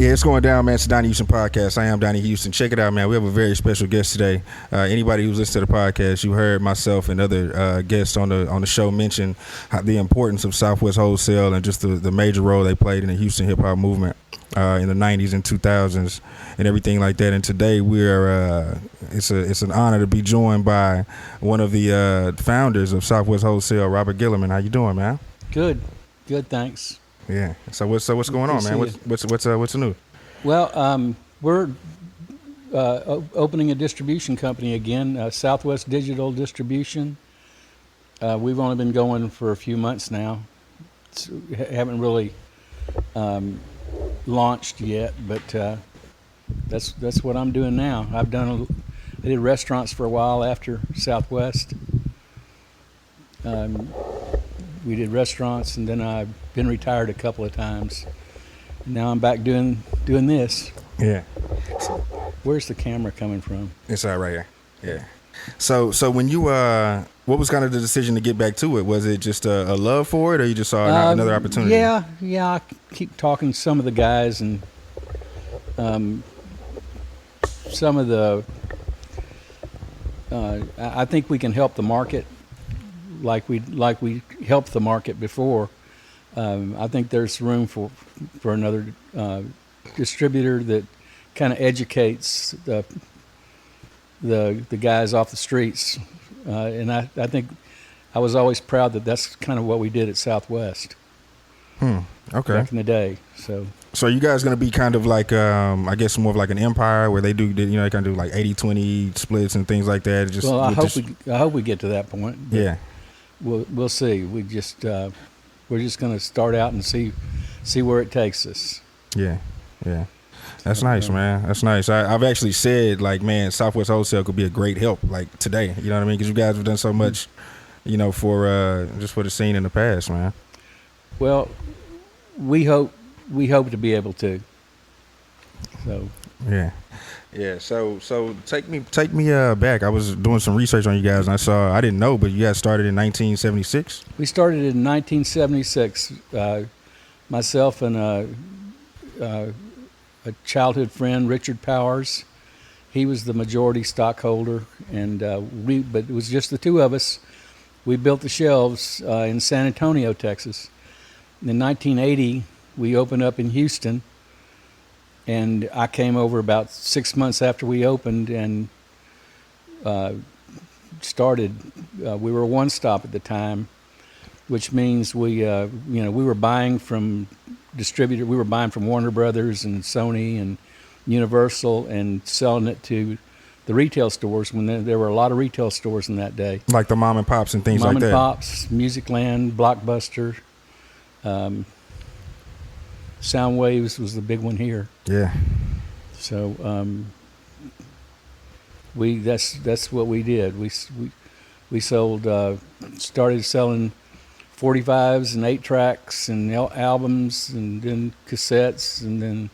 Yeah, it's going down, man. It's the Donnie Houston podcast. I am Donnie Houston. Check it out, man. We have a very special guest today. Anybody who's listened to the podcast, you heard myself and other guests on the show mention the importance of Southwest Wholesale and just the major role they played in the Houston hip hop movement in the 90s and 2000s and everything like that. And today it's an honor to be joined by one of the founders of Southwest Wholesale, Robert Guillerman. How you doing, man? Good, thanks. Yeah. So what's going on, man? What's new? Well, we're opening a distribution company again, Southwest Digital Distribution. We've only been going for a few months now. Haven't really launched yet, but that's what I'm doing now. I did restaurants for a while after Southwest. We did restaurants, and then I've been retired a couple of times. Now I'm back doing this. Yeah. Where's the camera coming from? It's right here. Yeah. So when you what was kind of the decision to get back to it? Was it just a love for it, or you just saw another opportunity? Yeah. I keep talking to some of the guys, and some of the I think we can help the market like we helped the market before. I think there's room for another distributor that kind of educates the guys off the streets, and I think I was always proud that that's kind of what we did at Southwest. Okay. Back in the day. So are you guys going to be kind of like I guess more of like an empire where they kind of do like 80-20 splits and things like that? I hope we get to that point. Yeah. We'll see. We're just going to start out and see where it takes us. Yeah. That's nice, man. That's nice. I've actually said, like, man, Southwest Wholesale could be a great help, like, today. You know what I mean? Because you guys have done so much, for the scene in the past, man. Well, we hope to be able to. So. Yeah. So take me back. I was doing some research on you guys, and I didn't know, but you guys started in 1976. We started in 1976. Myself and a childhood friend, Richard Powers. He was the majority stockholder, and but it was just the two of us. We built the shelves in San Antonio, Texas. In 1980, we opened up in Houston. And I came over about 6 months after we opened and started. We were one stop at the time, which means we were buying from distributor. We were buying from Warner Brothers and Sony and Universal and selling it to the retail stores when there were a lot of retail stores in that day. Like the mom and pops and things like that. Mom and pops, Musicland, Blockbuster. Sound Waves was the big one here. Yeah. So that's what we did. We sold started selling 45s and 8-tracks and albums and then cassettes and then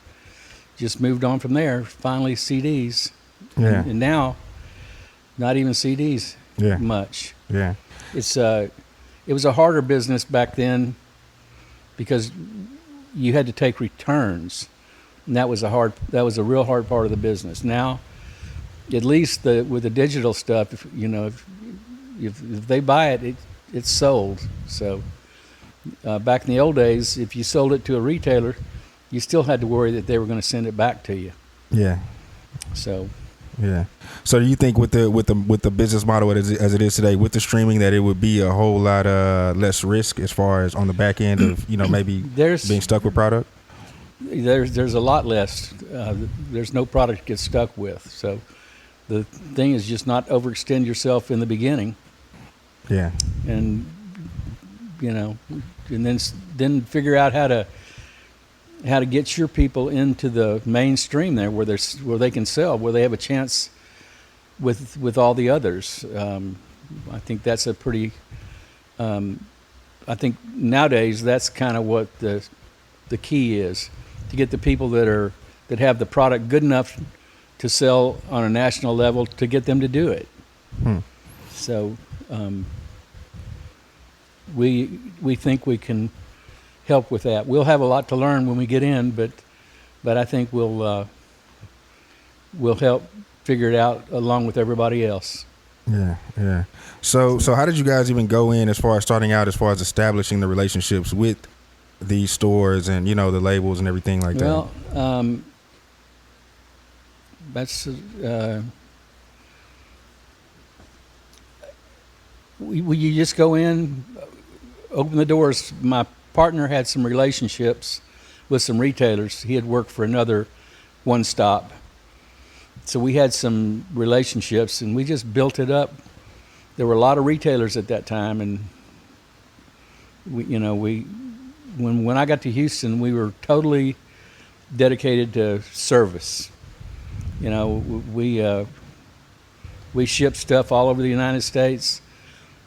just moved on from there. Finally CDs. Yeah. And now not even CDs much. Yeah. It was a harder business back then because you had to take returns, and that was a real hard part of the business. Now, at least with the digital stuff, if they buy it, it's sold. So back in the old days, if you sold it to a retailer, you still had to worry that they were going to send it back to you. Yeah. So. Yeah. So do you think with the business model as it is today, with the streaming, that it would be a whole lot less risk as far as on the back end of maybe being stuck with product? There's a lot less. There's no product to get stuck with. So the thing is just not overextend yourself in the beginning. Yeah. And and then figure out how to get your people into the mainstream there where they can sell, where they have a chance with all the others. I think that's a pretty I think nowadays that's kind of what the key is, to get the people that have the product good enough to sell on a national level, to get them to do it. So we think we can help with that. We'll have a lot to learn when we get in, but but I think we'll help figure it out along with everybody else. Yeah. So how did you guys even go in as far as starting out, as far as establishing the relationships with these stores and, the labels and everything like that? Well, that's you just go in, open the doors. My partner had some relationships with some retailers. He had worked for another one stop, so we had some relationships, and we just built it up. There were a lot of retailers at that time, and when I got to Houston, we were totally dedicated to service. We shipped stuff all over the United States.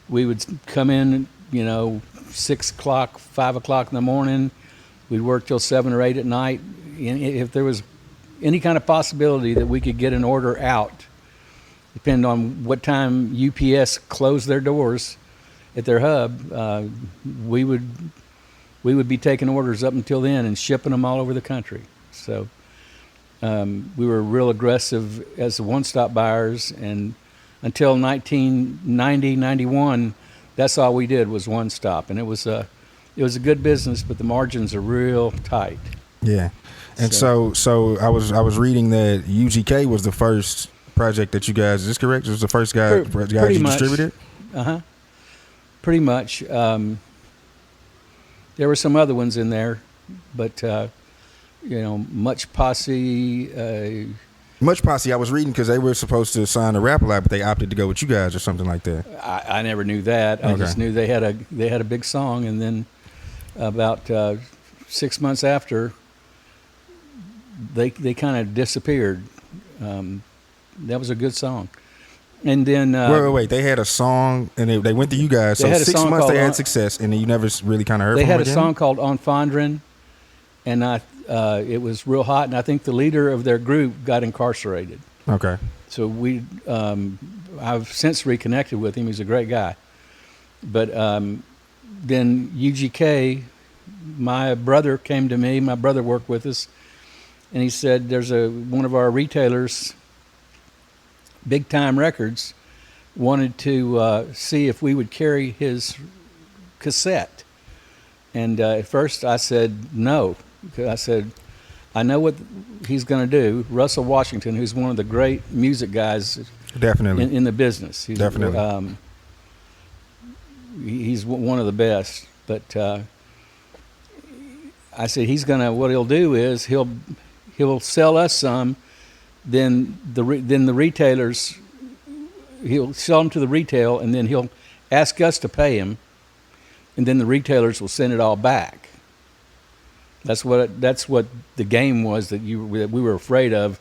We would come in, 6 o'clock, 5 o'clock in the morning. We'd work till 7 or 8 at night. And if there was any kind of possibility that we could get an order out, depending on what time UPS closed their doors at their hub, we would be taking orders up until then and shipping them all over the country. So we were real aggressive as the one-stop buyers, and until 1990, 91, that's all we did was one stop, and it was a good business, but the margins are real tight. Yeah, and so I was reading that UGK was the first project that you guys. Is this correct? It was the first guy you distributed. Pretty much. There were some other ones in there, but Much Posse. Much Posse, I was reading because they were supposed to sign a rap lab, but they opted to go with you guys or something like that. I never knew that. I just knew they had a big song, and then about 6 months after, they kind of disappeared. That was a good song. And then wait, they had a song and they went to you guys. So 6 months they had success, and then you never really kind of heard from them again? They had a song called On Fondren, and it was real hot, and I think the leader of their group got incarcerated. Okay. So I've since reconnected with him. He's a great guy. But then UGK, my brother came to me. My brother worked with us, and he said, there's one of our retailers, Big Time Records, wanted to see if we would carry his cassette. And at first I said no. I said, I know what he's going to do. Russell Washington, who's one of the great music guys definitely in the business. He's one of the best. But I said, what he'll do is he'll sell us some, then the retailers, he'll sell them to the retail, and then he'll ask us to pay him, and then the retailers will send it all back. That's what the game was that we were afraid of,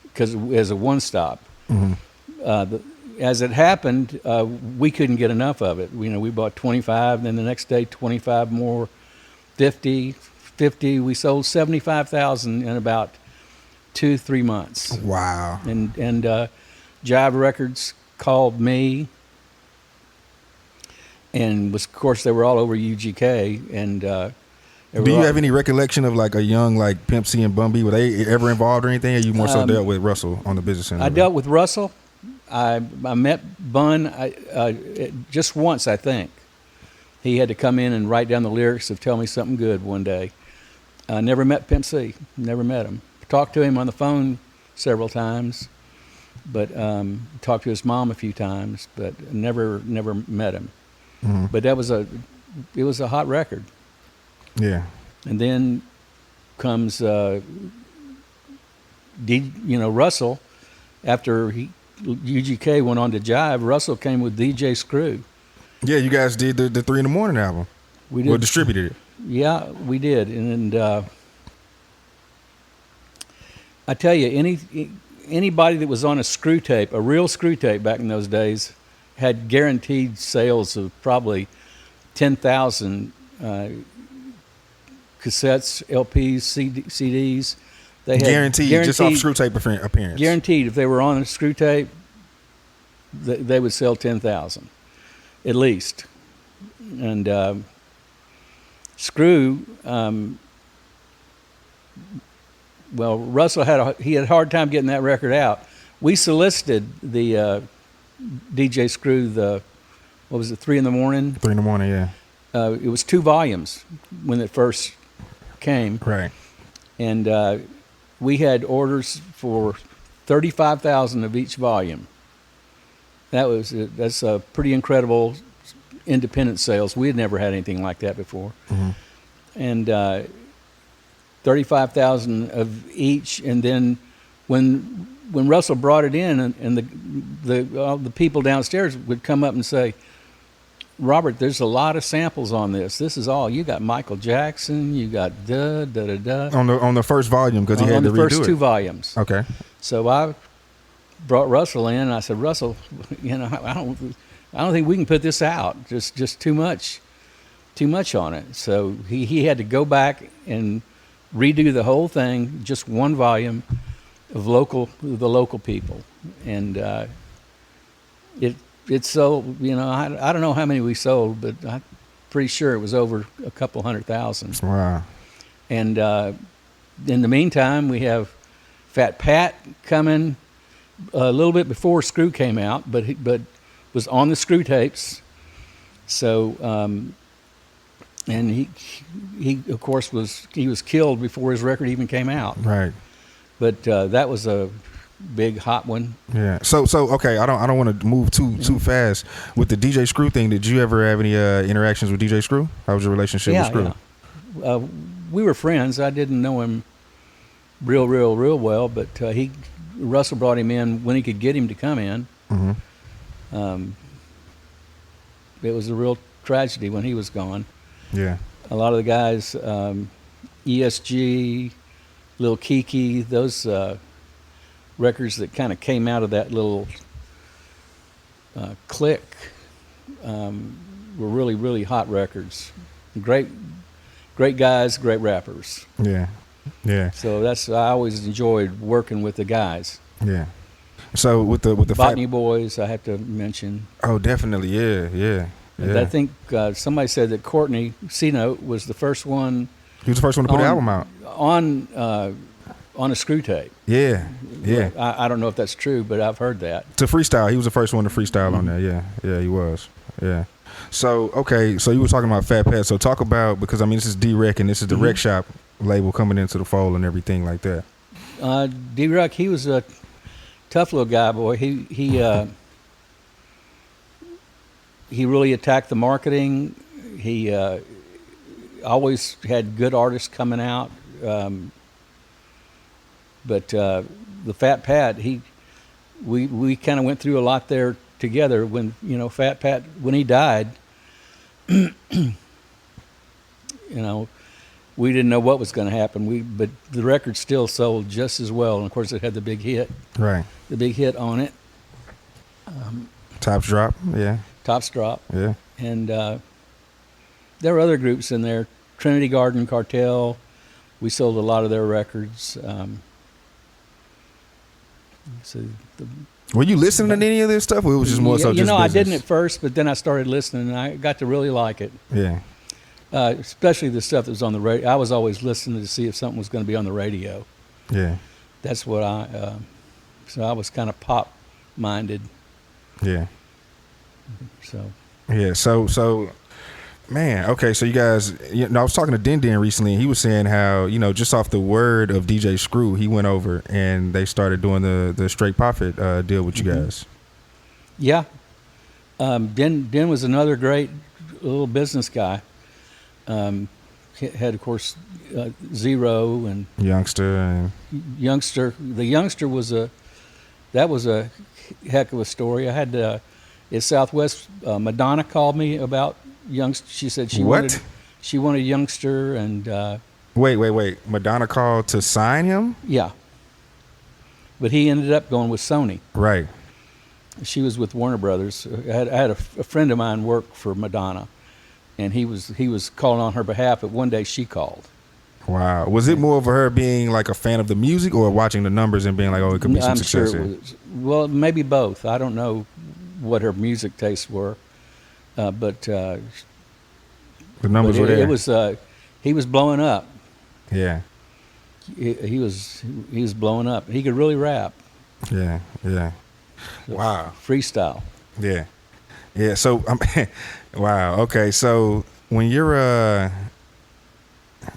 because as a one stop. Mm-hmm. As it happened, we couldn't get enough of it. We bought 25, then the next day 25 more, 50. We sold 75,000 in about 2-3 months. Wow. And Jive Records called me, and of course they were all over UGK. And do you have any recollection of like a young like Pimp C and Bun B? Were they ever involved or anything? Or you more so dealt with Russell on the business end? I dealt with Russell. I met Bun just once, I think. He had to come in and write down the lyrics of Tell Me Something Good one day. I never met Pimp C. Never met him. Talked to him on the phone several times, but talked to his mom a few times, but never met him. Mm-hmm. But it was a hot record. Yeah. And then comes Russell. After UGK went on to Jive, Russell came with DJ Screw. Yeah, you guys did the 3 in the Morning album. We did. Well, distributed it. Yeah, we did. And I tell you, anybody that was on a screw tape, a real screw tape back in those days, had guaranteed sales of probably 10,000 cassettes, LPs, CDs. They had guaranteed just off screw tape appearance. Guaranteed, if they were on a screw tape, they would sell 10,000 at least. And Screw, well, Russell had a hard time getting that record out. We solicited the DJ Screw, what was it, 3 in the morning? 3 in the morning, yeah. It was 2 volumes when it first came. Right. And we had orders for 35,000 of each volume. That's a pretty incredible independent sales. We had never had anything like that before. Mm-hmm. And 35,000 of each. And then when Russell brought it in, and the people downstairs would come up and say, Robert, there's a lot of samples on this. This is all. You got Michael Jackson. You got da-da-da. On the first volume, because he had to redo it. On the first 2 volumes. Okay. So I brought Russell in, and I said, Russell, I don't think we can put this out. Just too much on it. So he had to go back and redo the whole thing, just 1 volume of the local people, and it sold. I don't know how many we sold, but I'm pretty sure it was over a couple 100,000. Wow. And in the meantime, we have Fat Pat coming a little bit before Screw came out, but was on the Screw tapes. So, and he of course was killed before his record even came out. Right. But that was a big hot one. Yeah. So okay, I don't want to move too fast with the DJ Screw thing. Did you ever have any interactions with DJ Screw? How was your relationship with Screw? Yeah. We were friends. I didn't know him real well, but Russell brought him in when he could get him to come in. Mm-hmm. It was a real tragedy when he was gone. Yeah. A lot of the guys, ESG, Lil Kiki, those records that kind of came out of that little clique were really hot records. Great guys, great rappers. Yeah. Yeah. So I always enjoyed working with the guys. Yeah. So with the Botany Boys, I have to mention. Oh, definitely. Yeah. I think somebody said that Courtney C-Note was the first one. He was the first one to put the album out on a Screw tape. Yeah. I don't know if that's true, but I've heard that. To freestyle, he was the first one to freestyle on there. Yeah, he was. Yeah. So okay, so you were talking about Fat Pat. So talk about, because I mean this is D-Rec and this is the Rec Shop label coming into the fold and everything like that. D-Rec, he was a tough little guy, boy. He really attacked the marketing. He always had good artists coming out. But the Fat Pat, we kind of went through a lot there together. When Fat Pat, when he died, we didn't know what was going to happen. But the record still sold just as well, and of course it had the big hit. Right. The big hit on it. Tops Drop. Yeah. Tops Drop. Yeah. And there were other groups in there. Trinity Garden Cartel. We sold a lot of their records. Were you listening to any of this stuff, or it was just more so just I business? didn't at first, but then I started listening, and I got to really like it. Yeah. Especially the stuff that was on the radio. I was always listening to see if something was going to be on the radio. Yeah. That's what so I was kind of pop-minded. Yeah. So. Yeah. So. Man, okay, so you guys, I was talking to Den recently, and he was saying how, just off the word of DJ Screw, he went over and they started doing the Straight Profit deal with you guys. Yeah. Den was another great little business guy. Had, of course, Zero and Yungstar. The Yungstar was a heck of a story. I had at Southwest, Madonna called me about Yungstar. She said she wanted Yungstar, and wait. Madonna called to sign him? Yeah. But he ended up going with Sony. Right. She was with Warner Brothers. I had a friend of mine work for Madonna, and he was calling on her behalf, but one day she called. Wow. Was it more of her being like a fan of the music, or watching the numbers and being like, oh, it could be some success here? Well, maybe both. I don't know what her music tastes were. But the numbers were there. It was he was blowing up. Yeah. he was blowing up. He could really rap. Yeah, yeah. Wow. Freestyle. Yeah, yeah. So, wow. Okay, so when you're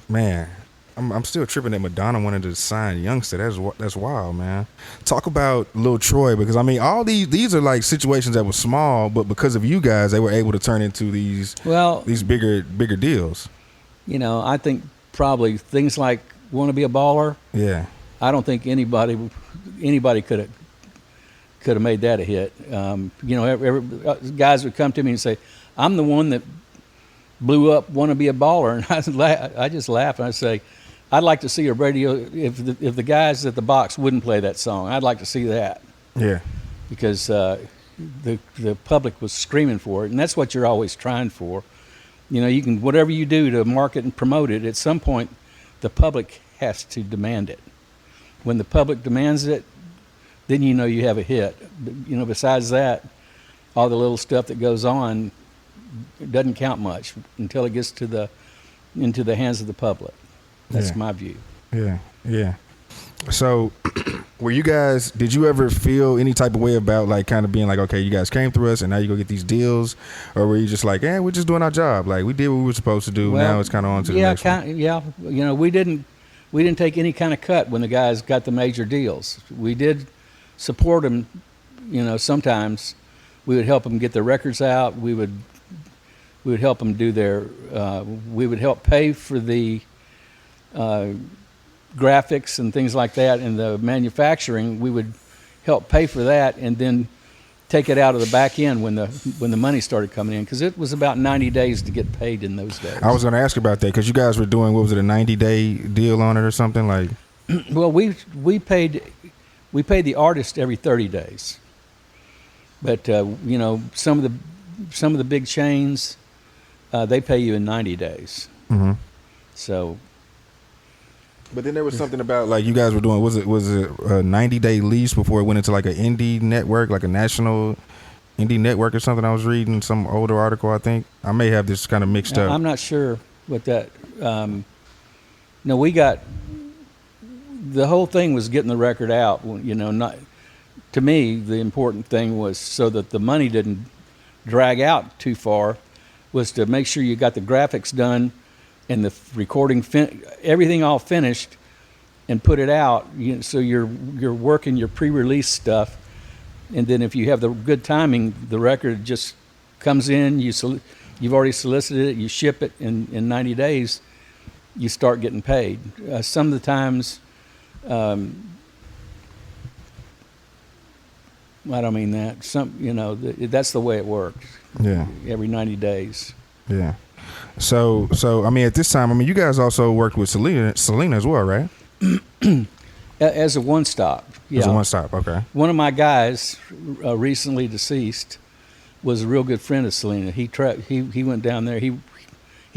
man, I'm still tripping that Madonna wanted to sign Yungstar. That's wild, man. Talk about Lil Troy, because I mean, all these are like situations that were small, but because of you guys, they were able to turn into these bigger deals. You know, I think probably things like "Want to Be a Baller." Yeah. I don't think anybody could have made that a hit. You know, guys would come to me and say, "I'm the one that blew up Want to Be a Baller," and I just laugh and I say, "I'd like to see a radio if the guys at the box wouldn't play that song. I'd like to see that." Yeah. Because the public was screaming for it, and that's what you're always trying for. You know, you can whatever you do to market and promote it. At some point, the public has to demand it. When the public demands it, then you know you have a hit. You know, besides that, all the little stuff that goes on, it doesn't count much until it gets into the hands of the public. That's my view. Yeah, yeah. So, did you ever feel any type of way about like kind of being like, okay, you guys came through us and now you go get these deals, or were you just like, we're just doing our job, like we did what we were supposed to do, well, now it's kind of on to the next one? Yeah, you know, we didn't take any kind of cut when the guys got the major deals. We did support them, you know. Sometimes we would help them get their records out. We would help them do we would help pay for the graphics and things like that, and the manufacturing. We would help pay for that, and then take it out of the back end when the money started coming in, because it was about 90 days to get paid in those days. I was going to ask about that, because you guys were doing, what was it, a 90-day deal on it or something like? Well, we paid the artist every 30 days, but you know, some of the big chains, they pay you in 90 days. Mm-hmm. So. But then there was something about like you guys were doing. Was it a 90-day lease before it went into like an indie network, like a national indie network or something? I was reading some older article. I think I may have this kind of mixed up. I'm not sure what that. No, we got the whole thing was getting the record out. You know, not to me. The important thing was so that the money didn't drag out too far. Was to make sure you got the graphics done and the recording, everything all finished, and put it out. So you're working your pre-release stuff, and then if you have the good timing, the record just comes in. You've already solicited it. You ship it in 90 days. You start getting paid. Some of the times, I don't mean that. That's the way it works. Yeah. Every 90 days. Yeah. So I mean, at this time, I mean, you guys also worked with Selena as well, right? As a one-stop. Yeah. As a one-stop, okay. One of my guys, recently deceased, was a real good friend of Selena. He went down there. He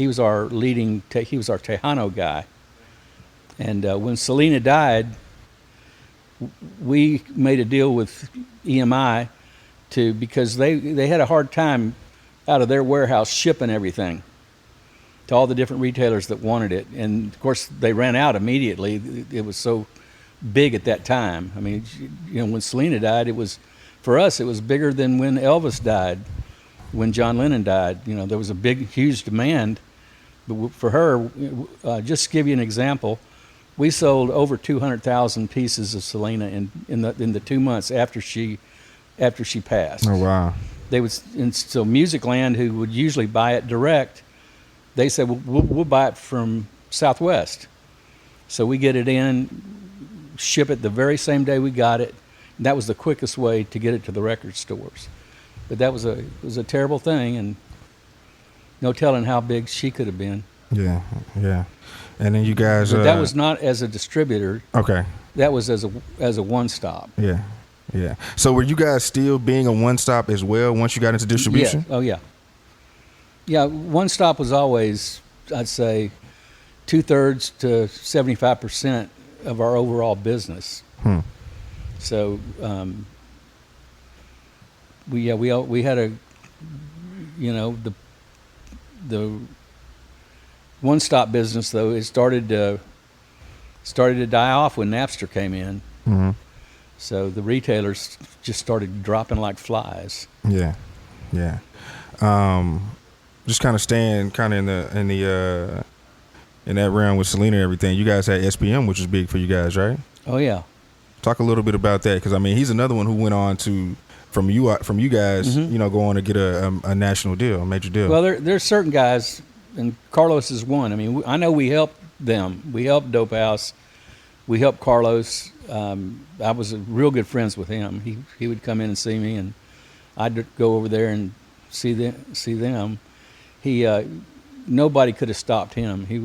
was our he was our Tejano guy. And when Selena died, we made a deal with EMI because they had a hard time out of their warehouse shipping everything to all the different retailers that wanted it. And of course they ran out immediately. It was so big at that time. I mean, you know, when Selena died, for us, it was bigger than when Elvis died, when John Lennon died. You know, there was a huge demand. But for her, just to give you an example, we sold over 200,000 pieces of Selena in the 2 months after she passed. Oh, wow. So Musicland, who would usually buy it direct, they said, we'll buy it from Southwest. So we get it in, ship it the very same day we got it. And that was the quickest way to get it to the record stores. But that was a terrible thing, and no telling how big she could have been. Yeah, yeah. And then you guys... But that was not as a distributor. Okay. That was as a one-stop. Yeah, yeah. So were you guys still being a one-stop as well once you got into distribution? Yeah. Oh, yeah. Yeah, one-stop was always, I'd say, 2/3 to 75% of our overall business. So we had a, you know, the one-stop business, though, it started started to die off when Napster came in. Mm-hmm. So the retailers just started dropping like flies. Yeah, yeah. Just kind of staying kind of in that realm with Selena and everything. You guys had SPM, which was big for you guys, right? Oh yeah. Talk a little bit about that, because I mean, he's another one who went on to from you guys, go on to get a national deal, a major deal. Well, there's certain guys, and Carlos is one. I mean, I know we helped them. We helped Dope House. We helped Carlos. I was real good friends with him. He would come in and see me, and I'd go over there and see them. Nobody could have stopped him. He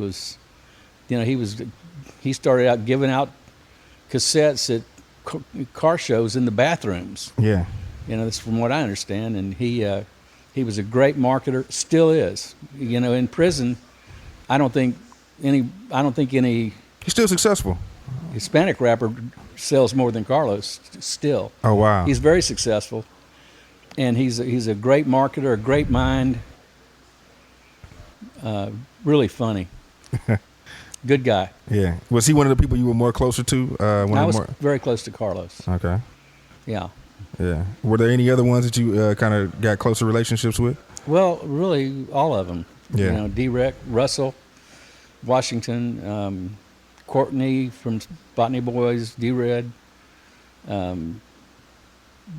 started out giving out cassettes at car shows in the bathrooms. Yeah. That's from what I understand. And he was a great marketer, still is. In prison, I don't think any He's still successful. Hispanic rapper sells more than Carlos still. Oh wow. He's very successful, and he's a great marketer, a great mind, really funny, good guy. Yeah. Was he one of the people you were more closer to? I was very close to Carlos. Okay. Yeah. Yeah. Were there any other ones that you kind of got closer relationships with? Well, really, all of them. Yeah. D-Rec, Russell, Washington, Courtney from Botany Boys, D-Red,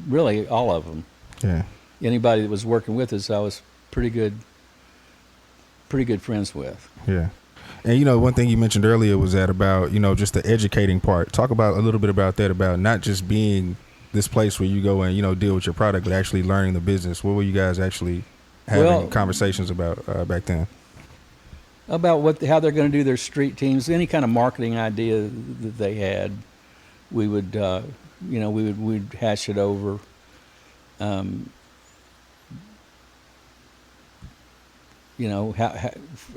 really all of them. Yeah. Anybody that was working with us, I was pretty good friends with. Yeah. And, one thing you mentioned earlier was that about, just the educating part. Talk about a little bit about that, about not just being this place where you go and, deal with your product, but actually learning the business. What were you guys actually having conversations about back then? About how they're going to do their street teams, any kind of marketing idea that they had, we would, we'd hash it over.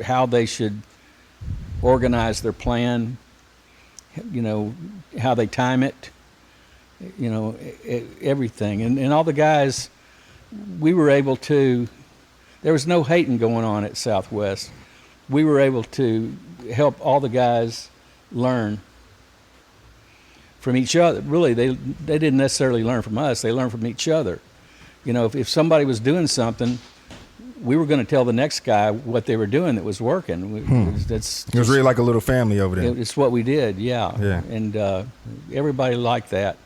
How they should organize their plan, how they time it, everything. And all the guys, we were able to, there was no hating going on at Southwest. We were able to help all the guys learn from each other. Really, they didn't necessarily learn from us. They learned from each other. If somebody was doing something, we were going to tell the next guy what they were doing that was working. It was really like a little family over there. It's what we did, yeah. And everybody liked that.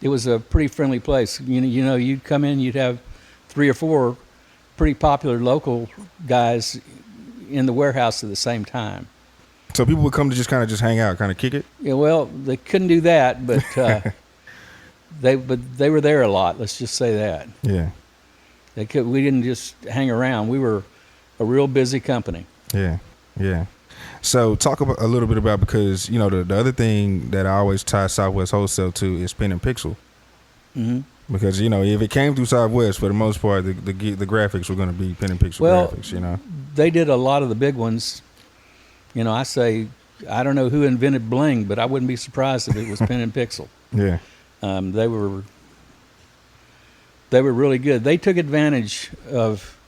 It was a pretty friendly place. You'd come in, you'd have 3 or 4 pretty popular local guys in the warehouse at the same time. So people would come to just hang out, kind of kick it? Yeah, well, they couldn't do that, but they were there a lot, let's just say that. Yeah. We didn't just hang around. We were a real busy company. Yeah, yeah. So talk a little bit about, because, the other thing that I always tie Southwest Wholesale to is Pen and Pixel. Mm-hmm. Because, if it came through Southwest, for the most part, the graphics were going to be Pen and Pixel graphics, They did a lot of the big ones. I say, I don't know who invented bling, but I wouldn't be surprised if it was Pen and Pixel. Yeah. They were really good. They took advantage of,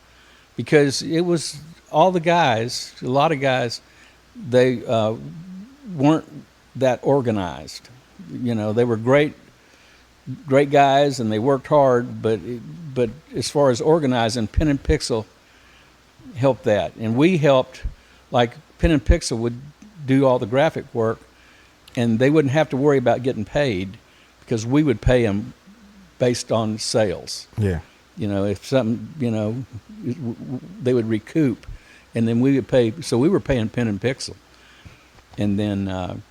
because it was all the guys, a lot of guys, they weren't that organized. They were great guys, and they worked hard, but as far as organizing, Pen and Pixel helped that. And we helped, like Pen and Pixel would do all the graphic work, and they wouldn't have to worry about getting paid, because we would pay them based on sales. Yeah. If something, they would recoup, and then we would pay. So we were paying Pen and Pixel, and then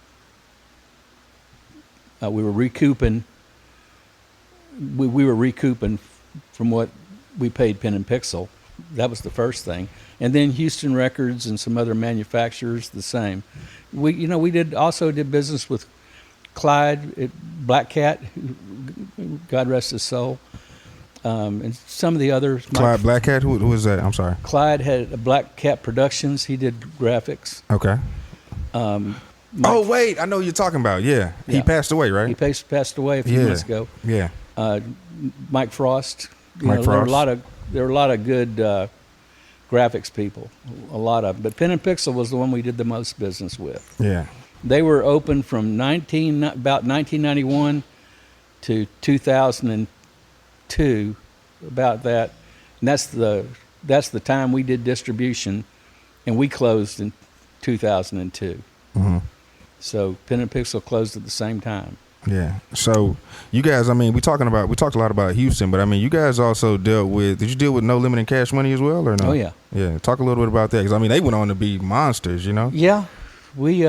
we were recouping. We were recouping from what we paid Pen and Pixel. That was the first thing, and then Houston Records and some other manufacturers the same. We did business with Clyde at Black Cat, God rest his soul, and some of the others. Clyde Black Cat? Who was that? I'm sorry. Clyde had Black Cat Productions. He did graphics. Okay. Wait, I know who you're talking about. Yeah. He passed away, right? He passed away a few months ago. Yeah. Mike Frost. Frost. There were a lot of good graphics people. A lot of them. But Pen and Pixel was the one we did the most business with. Yeah. They were open from about 1991 to 2002, about that. And that's the time we did distribution, and we closed in 2002. Mm-hmm. So Pen and Pixel closed at the same time. Yeah. So you guys, I mean, we talked a lot about Houston, but I mean, you guys also did you deal with No Limit and Cash Money as well, or no? Oh yeah. Yeah. Talk a little bit about that, because I mean, they went on to be monsters, you know? Yeah, we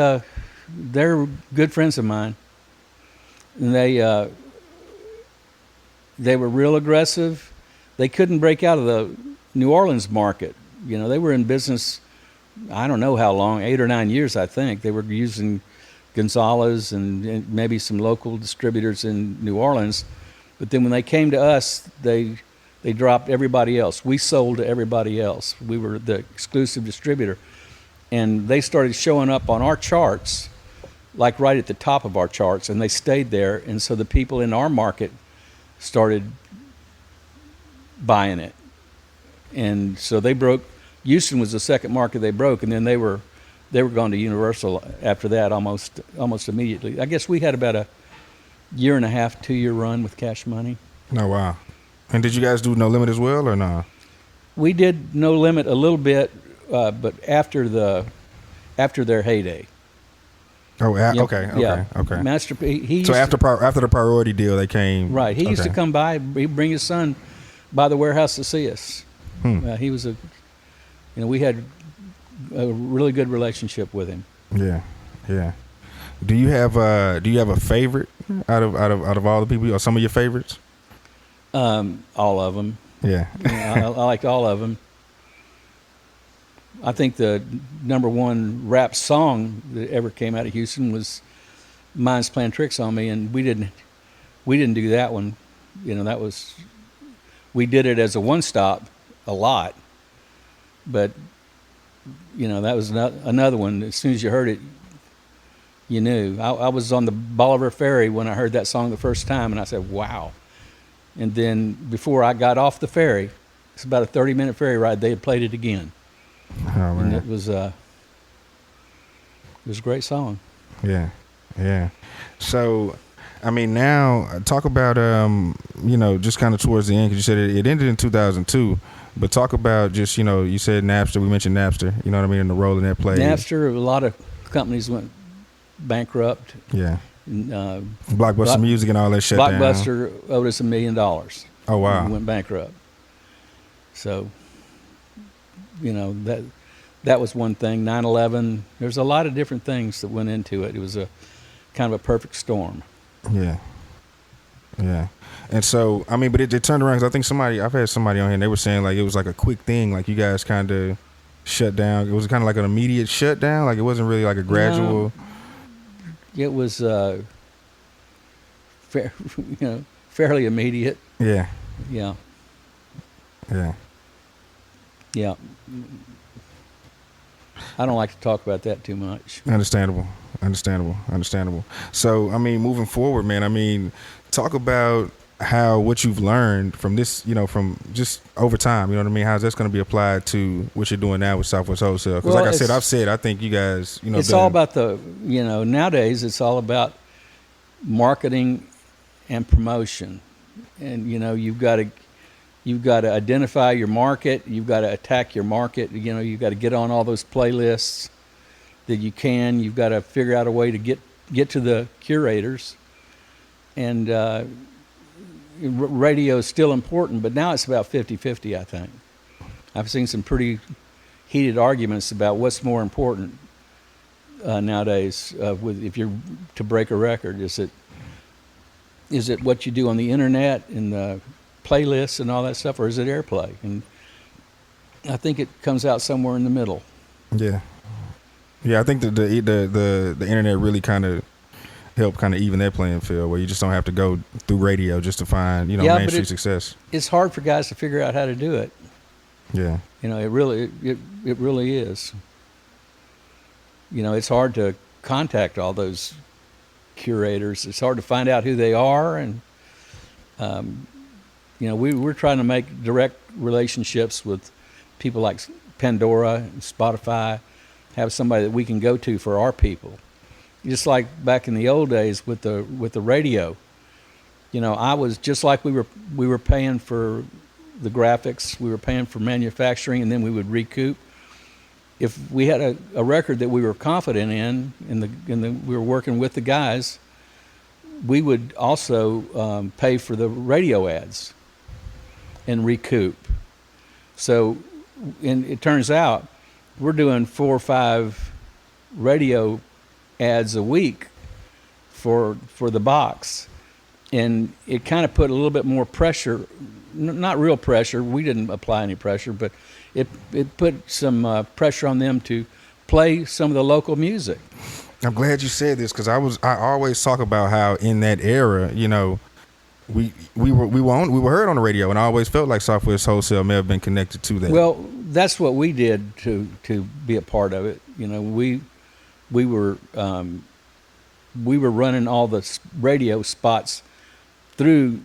they're good friends of mine, and they were real aggressive. They couldn't break out of the New Orleans market. You know, they were in business, I don't know how long, 8 or 9 years, I think. They were using Gonzalez and maybe some local distributors in New Orleans. But then when they came to us, they dropped everybody else. We sold to everybody else. We were the exclusive distributor. And they started showing up on our charts, like right at the top of our charts, and they stayed there. And so the people in our market started buying it. And so they broke. Houston was the second market they broke, and then they were going to Universal after that almost immediately. I guess we had about a 1.5 to 2 year run with Cash Money. Oh wow! And did you guys do No Limit as well, or no? We did No Limit a little bit, but after their heyday. Oh, Yeah, okay. Master, he So after the priority deal, they came. Right. He used to come by. He'd bring his son by the warehouse to see us. He was we had a really good relationship with him. Yeah. Do you have a favorite out of all the people, or some of your favorites? All of them. Yeah. I liked all of them. I think the number one rap song that ever came out of Houston was "Mine's Playing Tricks on Me," and we didn't do that one. You know, we did it as a one-stop a lot, but you know, that was another one. As soon as you heard it, you knew. I was on the Bolivar Ferry when I heard that song the first time, and I said, "Wow!" And then before I got off the ferry, it's about a 30-minute ferry ride, they had played it again. Oh man! And it was a great song. Yeah. So, I mean, now talk about just kind of towards the end, because you said it ended in 2002. But talk about just, you said Napster. We mentioned Napster. You know what I mean, and the role in that played. Napster, a lot of companies went bankrupt. Yeah. Blockbuster Music and all that shut down. Blockbuster owed us $1 million. Oh wow! We went bankrupt. So, that was one thing. 9/11. There's a lot of different things that went into it. It was a kind of a perfect storm. Yeah. And so, I mean, but it turned around, because I think I've had somebody on here, and they were saying like it was like a quick thing, like you guys kind of shut down. It was kind of like an immediate shutdown, like it wasn't really like a gradual. It was fairly immediate. Yeah. I don't like to talk about that too much. Understandable. So, I mean, moving forward, man, I mean, talk about what you've learned from this, from just over time, you know what I mean? How's that's going to be applied to what you're doing now with Southwest Wholesale? Because like I've said, I think you guys, it's all about nowadays it's all about marketing and promotion. And, you've got to identify your market. You've got to attack your market. You've got to get on all those playlists that you can. You've got to figure out a way to get to the curators. And radio is still important, but now it's about 50-50, I think. I've seen some pretty heated arguments about what's more important nowadays if you're to break a record. Is it what you do on the internet and the playlists and all that stuff, or is it airplay? And I think it comes out somewhere in the middle. Yeah. I think that the internet really kind of help kind of even that playing field, where you just don't have to go through radio just to find mainstream success. It's hard for guys to figure out how to do it. Yeah. It really is. It's hard to contact all those curators. It's hard to find out who they are, and we're trying to make direct relationships with people like Pandora and Spotify, have somebody that we can go to for our people. just like back in the old days with the radio. I was just like we were paying for the graphics, we were paying for manufacturing, and then we would recoup. If we had a record that we were confident in, we were working with the guys, we would also pay for the radio ads and recoup. So, and it turns out we're doing 4 or 5 radio ads a week for the box, and it kind of put a little bit more pressure. Not real pressure. We didn't apply any pressure, but it put some pressure on them to play some of the local music. I'm glad you said this, because I always talk about how in that era, we were heard on the radio, and I always felt like Southwest Wholesale may have been connected to that. Well, that's what we did to be a part of it. We were running all the radio spots through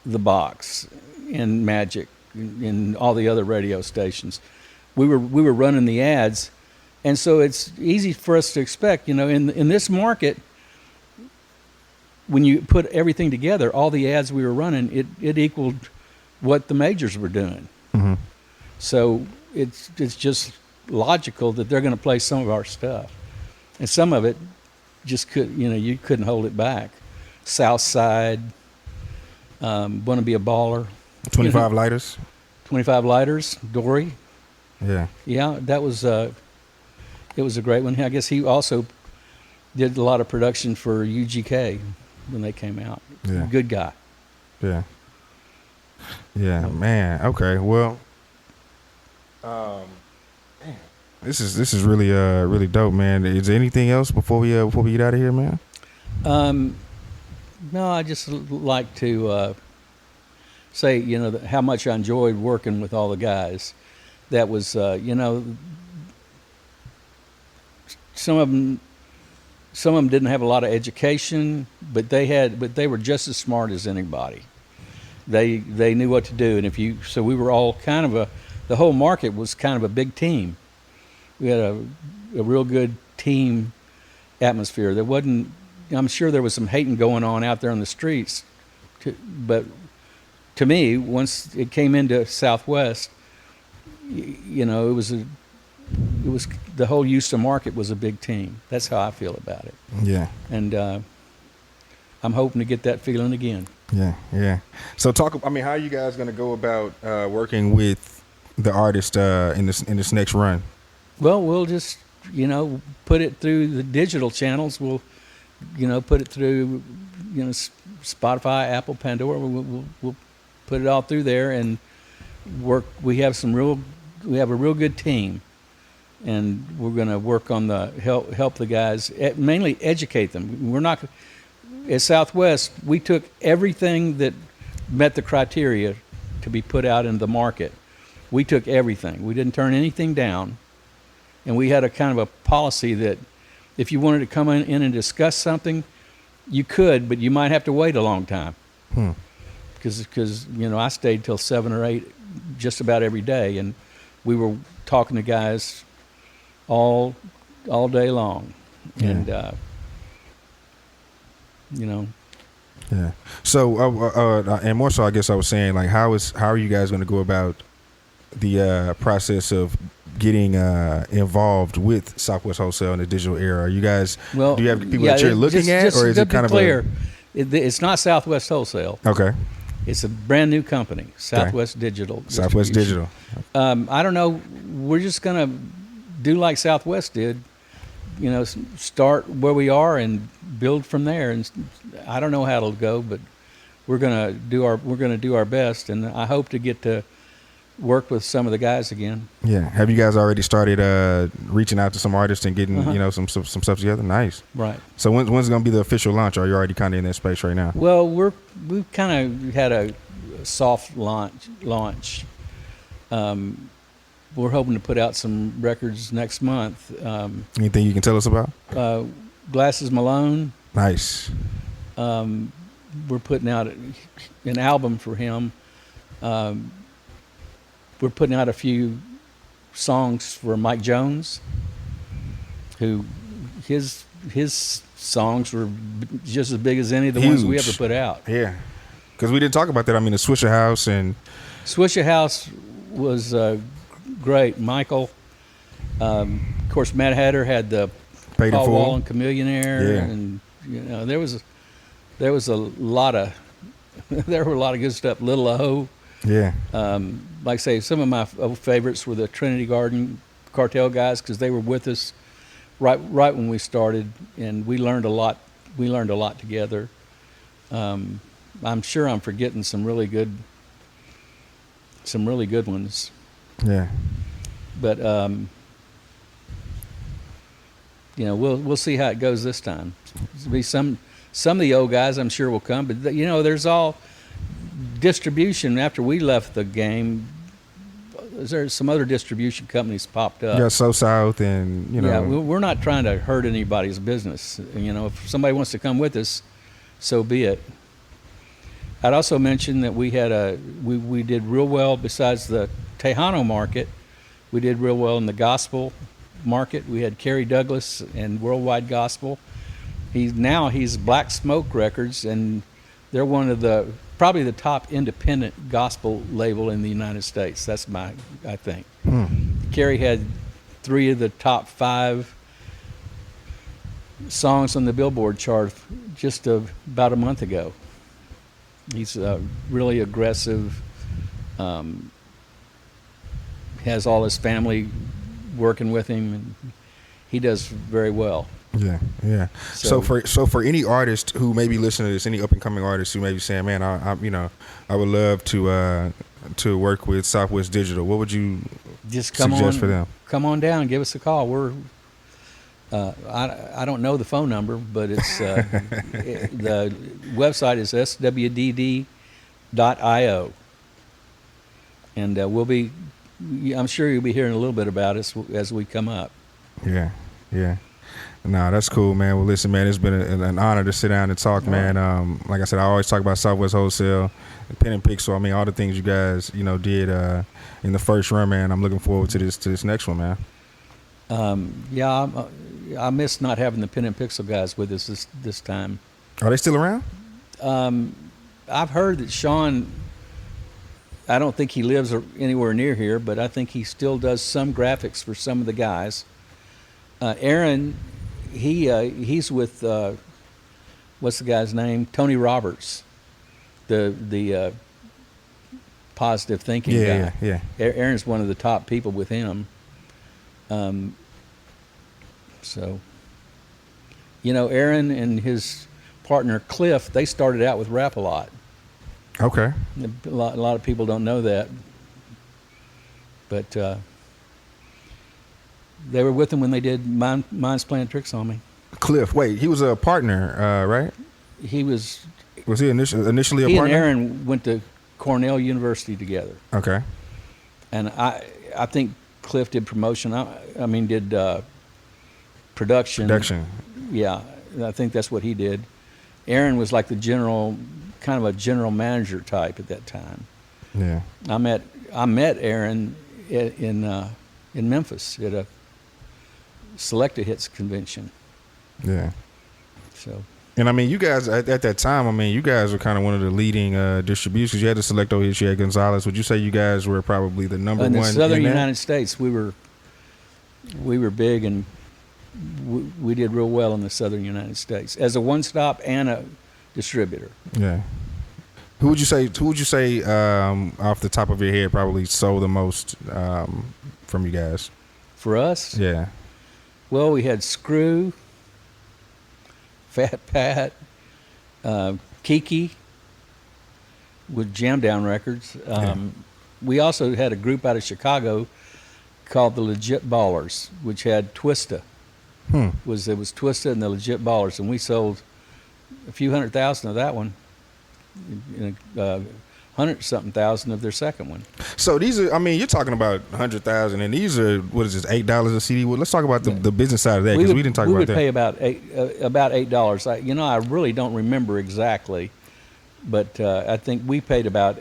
the box and Magic and all the other radio stations. We were running the ads, and so it's easy for us to expect. In this market, when you put everything together, all the ads we were running, it equaled what the majors were doing. Mm-hmm. So it's just logical that they're going to play some of our stuff, and some of it just you couldn't hold it back. South Side, Want to Be a Baller, 25 Lighters, 25 Lighters, Dory. Yeah, that was it was a great one. I guess he also did a lot of production for UGK when they came out. Yeah. Good guy. Yeah, man. Okay, well, this is really dope, man. Is there anything else before we get out of here, man? No, I just like to say, how much I enjoyed working with all the guys. That was, some of them didn't have a lot of education, but they were just as smart as anybody. They knew what to do, and so we were all kind of the whole market was kind of a big team. We had a real good team atmosphere. There wasn't. I'm sure there was some hating going on out there on the streets, but to me, once it came into Southwest, it was the whole Houston market was a big team. That's how I feel about it. Yeah. And I'm hoping to get that feeling again. Yeah. So how are you guys going to go about working with the artist in this next run? Well, we'll just put it through the digital channels. We'll put it through Spotify, Apple, Pandora. We'll put it all through there and work. We have a real good team, and we're going to work on the help the guys, mainly educate them. We're not at Southwest. We took everything that met the criteria to be put out into the market. We took everything. We didn't turn anything down, and we had a kind of a policy that if you wanted to come in and discuss something, you could, but you might have to wait a long time. Because I stayed till 7 or 8 just about every day, and we were talking to guys all day long. Yeah. And Yeah. So and more so, I guess I was saying, like, how are you guys going to go about the process of getting involved with Southwest Wholesale in the digital era? Are you guys? Do you have people that you're looking at, or is it kind of clear? It's not Southwest Wholesale. Okay. It's a brand new company, Southwest Digital. Southwest Digital. I don't know. We're just going to do like Southwest did. Start where we are and build from there. And I don't know how it'll go, but we're going to do our best, and I hope to get to work with some of the guys again. Yeah. Have you guys already started reaching out to some artists and getting some stuff together? Nice. Right. So when's going to be the official launch? Or are you already kind of in that space right now? Well, we've kind of had a soft launch. We're hoping to put out some records next month. Anything you can tell us about? Glasses Malone. Nice. We're putting out an album for him. We're putting out a few songs for Mike Jones, who his his songs were just as big as any of the ones we ever put out. Yeah, because we didn't talk about that. I mean, the Swisher House and Swisher House was great. Michael, of course, Matt Hatter had the Paid in Paul Full. Wall and Chameleonaire, Yeah. and there was a lot of there were a lot of good stuff. Little O. Yeah. Like I say, some of my favorites were the Trinity Garden Cartel guys because they were with us right when we started, and we learned a lot. We learned a lot together. I'm sure I'm forgetting some really good ones, Yeah. but we'll see how it goes this time. There'll be some of the old guys I'm sure will come, but there's all distribution. After we left the game, there's some other distribution companies popped up. Yeah, So South and Yeah, we're not trying to hurt anybody's business. If somebody wants to come with us, so be it. I'd also mention that we did real well besides the Tejano market. We did real well in the gospel market. We had Kerry Douglas and Worldwide Gospel. He's Black Smoke Records, and they're one of probably the top independent gospel label in the United States. That's I think. Kerry had 3 of the top 5 songs on the Billboard chart just about a month ago. He's really aggressive, has all his family working with him, and he does very well. Yeah. So for any artist who may be listening to this, any up and coming artist who may be saying, "Man, I would love to work with Southwest Digital," what would you just suggest for them? Come on down and give us a call. We're I don't know the phone number, but it's the website is swdd.io, and I'm sure you'll be hearing a little bit about us as we come up. Yeah. No, that's cool, man. Well, listen, man, it's been an honor to sit down and talk, man. Like I said, I always talk about Southwest Wholesale, Pen and Pixel. I mean, all the things you guys, did in the first run, man. I'm looking forward to this next one, man. I miss not having the Pen and Pixel guys with us this time. Are they still around? I've heard that Sean, I don't think he lives anywhere near here, but I think he still does some graphics for some of the guys. Aaron, he's with what's the guy's name? Tony Roberts, the positive thinking guy. Yeah. Aaron's one of the top people with him. Aaron and his partner Cliff, they started out with Rap-A-Lot. Okay. A lot of people don't know that, but they were with him when they did Mind's Playing Tricks on Me. Cliff, wait, he was a partner, right? He was. Was he initially a he partner? He and Aaron went to Cornell University together. Okay. And I think Cliff did promotion. Did production. Production. Yeah, I think that's what he did. Aaron was like kind of a general manager type at that time. Yeah. I met Aaron in Memphis at a Selecta Hits convention. Yeah. So. And I mean, you guys at that time, you guys were kind of one of the leading distributions. You had the Selecto Hits, you had Gonzalez. Would you say you guys were probably the number one in the Southern in United States? We were big, and we did real well in the Southern United States as a one-stop and a distributor. Yeah. Who would you say off the top of your head probably sold the most from you guys? For us? Yeah. Well, we had Screw, Fat Pat, Kiki with Jam Down Records. We also had a group out of Chicago called the Legit Ballers, which had Twista. It was Twista and the Legit Ballers, and we sold a few 100,000 of that one, and 100-something thousand of their second one. So these are, you're talking about 100,000, and these are, what is this, $8 a CD? Well, let's talk about the business side of that, because we didn't talk about that. We would pay about $8. I really don't remember exactly, but I think we paid about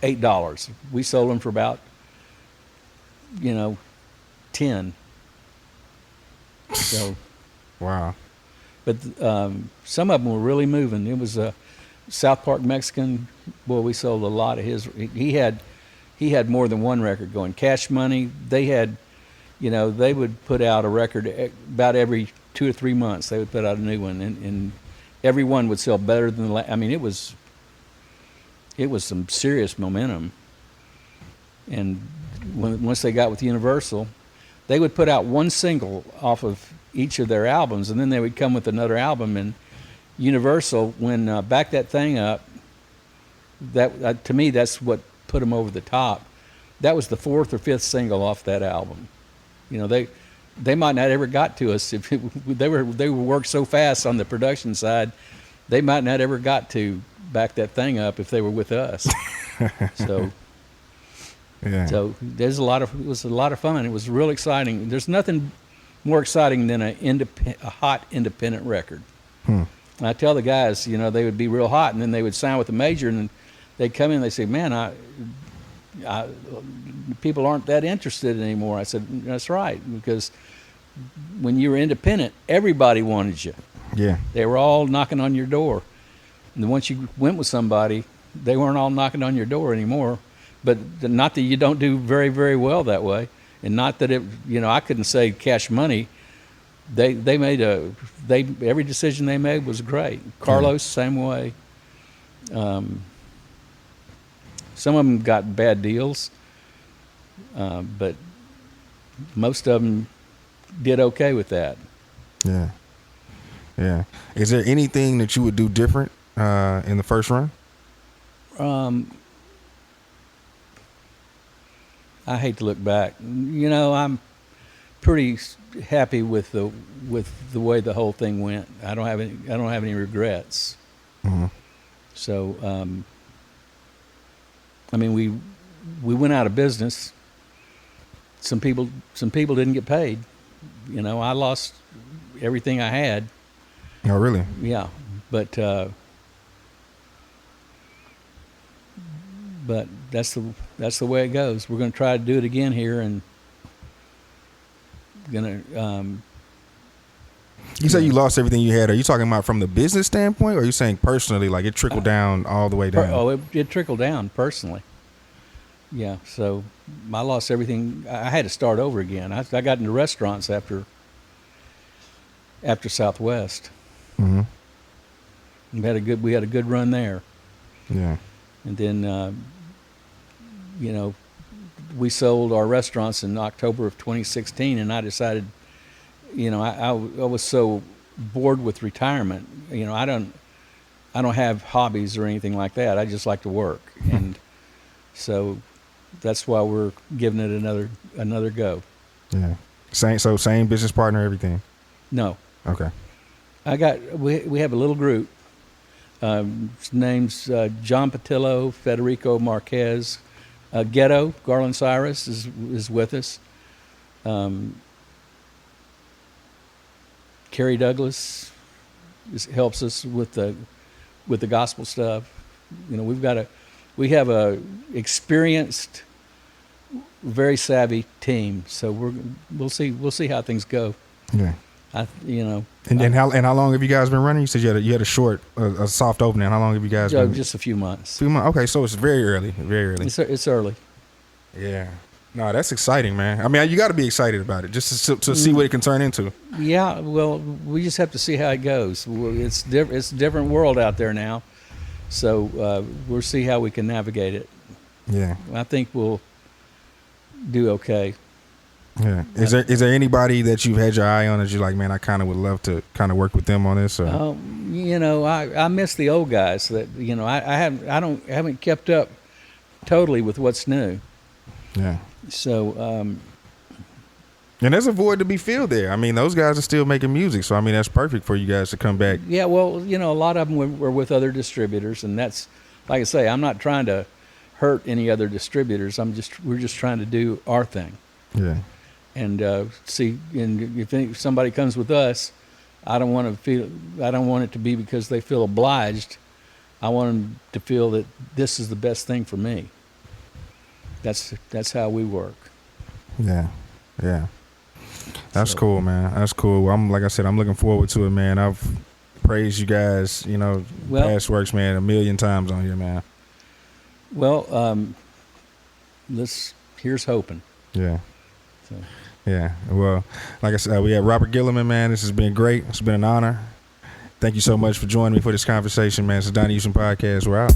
$8. We sold them for about 10. So Wow. But some of them were really moving. It was a South Park Mexican. Boy, we sold a lot of his. He had more than one record going. Cash Money, they had, they would put out a record about every 2 or 3 months. They would put out a new one, and every one would sell better than the last. I mean, it was some serious momentum. And once they got with Universal, they would put out one single off of each of their albums, and then they would come with another album. And Universal, when Back That Thing Up, that to me, that's what put them over the top. That was the 4th or 5th single off that album. They might not ever got to us if they were worked so fast on the production side. They might not ever got to Back That Thing Up if they were with us. So. Yeah. So it was a lot of fun. It was real exciting. There's nothing more exciting than a hot independent record. And I tell the guys, they would be real hot, and then they would sign with a major, and they'd come in and they'd say, man, people aren't that interested anymore. I said, that's right, because when you were independent, everybody wanted you. Yeah. They were all knocking on your door. And then once you went with somebody, they weren't all knocking on your door anymore. But not that you don't do very, very well that way, and not that I couldn't say Cash Money. They made every decision they made was great. Carlos, same way. Some of them got bad deals, but most of them did okay with that. Yeah. Yeah. Is there anything that you would do different in the first run? I hate to look back. I'm pretty happy with the way the whole thing went. I don't have any regrets. Mm-hmm. So, we went out of business. Some people didn't get paid. I lost everything I had. Oh, really? Yeah, but that's the way it goes. We're going to try to do it again here, and You say you lost everything you had. Are you talking about from the business standpoint, or are you saying personally, like it trickled down all the way down? It trickled down personally. Yeah, so I lost everything. I had to start over again. I got into restaurants after Southwest. Mm-hmm. We had a good run there. Yeah. And then, we sold our restaurants in October of 2016, and I decided, I was so bored with retirement. I don't have hobbies or anything like that. I just like to work, and so that's why we're giving it another go. Yeah. Same business partner, everything. No. Okay. We have a little group. His name's John Patillo, Federico Marquez, Ghetto, Garland Cyrus is with us. Kerry Douglas helps us with the gospel stuff. We have a experienced, very savvy team. So we'll see how things go. Yeah. And how long have you guys been running? You said you had a short, a soft opening. How long have you guys been? Just a few months. Okay, so it's very early. Very early. It's early. Yeah. No, that's exciting, man. I mean, you got to be excited about it just to see what it can turn into. Yeah. Well, we just have to see how it goes. It's a different world out there now, so we'll see how we can navigate it. Yeah. I think we'll do okay. Yeah. Is there anybody that you've had your eye on that you're like, man, I kind of would love to kind of work with them on this? Or? I miss the old guys that I haven't kept up totally with what's new. Yeah. So. And there's a void to be filled there. I mean, those guys are still making music, so I mean that's perfect for you guys to come back. Yeah. Well, a lot of them were with other distributors, and that's like I say, I'm not trying to hurt any other distributors. We're just trying to do our thing. Yeah. And if somebody comes with us, I don't want it to be because they feel obliged. I want them to feel that this is the best thing for me. That's how we work. Yeah, yeah. That's cool, man. That's cool. Like I said, I'm looking forward to it, man. I've praised you guys, past works, man, a million times on here, man. Well, here's hoping. Yeah. So. Yeah. Well, like I said, we have Robert Gilliam, man. This has been great. It's been an honor. Thank you so much for joining me for this conversation, man. It's the Donnie Houston Podcast. We're out.